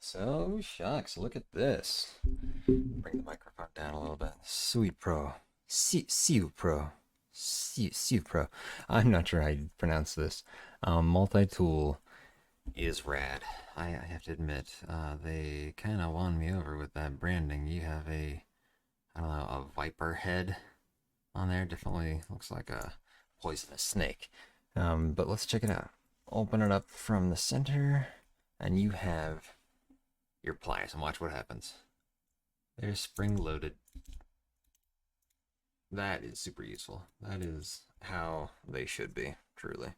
So, shucks, look at this. Bring the microphone down a little bit. Sweet Pro. Siu Pro. Siu Pro. I'm not sure how you pronounce this. Multitool is rad. I have to admit, they kind of won me over with that branding. You have I don't know, a viper head on there. Definitely looks like a poisonous snake. But let's check it out. Open it up from the center, and you have your pliers, and watch what happens. They're spring loaded. That is super useful. That is how they should be, truly.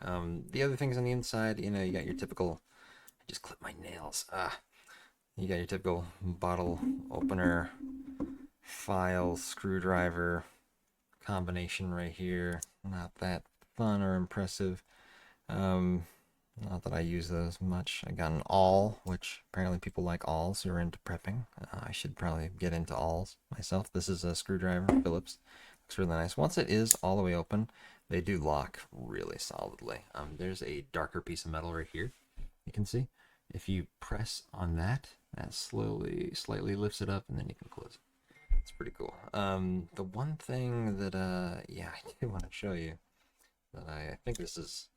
The other things on the inside, you got your typical. I just clipped my nails. You got your typical bottle opener, file, screwdriver combination right here. Not that fun or impressive. Um, Not that I use those much. I got an awl, which apparently people like awls who are into prepping. I should probably get into awls myself. This is a screwdriver, Phillips. Looks really nice. Once it is all the way open, they do lock really solidly. There's a darker piece of metal right here. You can see. If you press on that, that slightly lifts it up, and then you can close it. It's pretty cool. The one thing that, yeah, I do want to show you that I think this is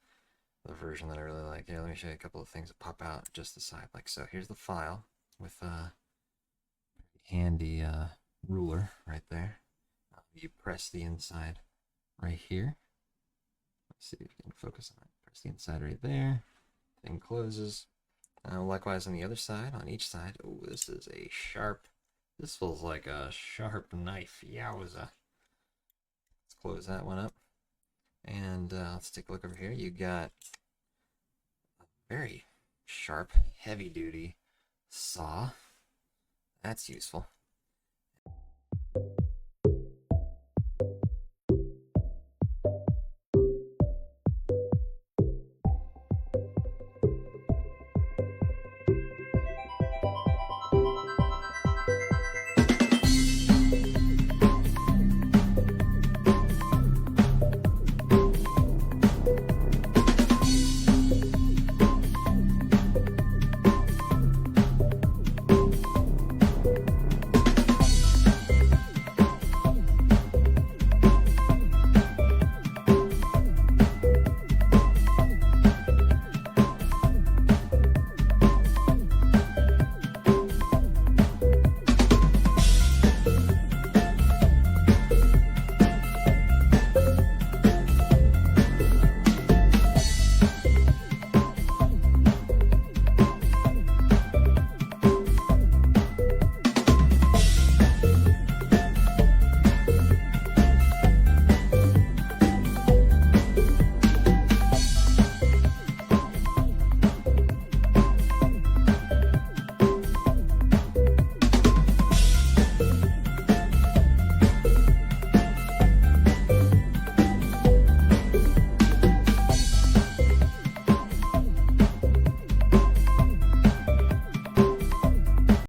the version that I really like. Here, let me show you a couple of things that pop out just the side. Like so, here's the file with a handy ruler right there. You press the inside right here. Let's see if you can focus on it. Press the inside right there. Thing closes. Likewise on the other side, on each side. Oh, this is a sharp. This feels like a sharp knife. Yowza. Let's close that one up. And let's take a look over here. You got a very sharp, heavy duty saw. That's useful.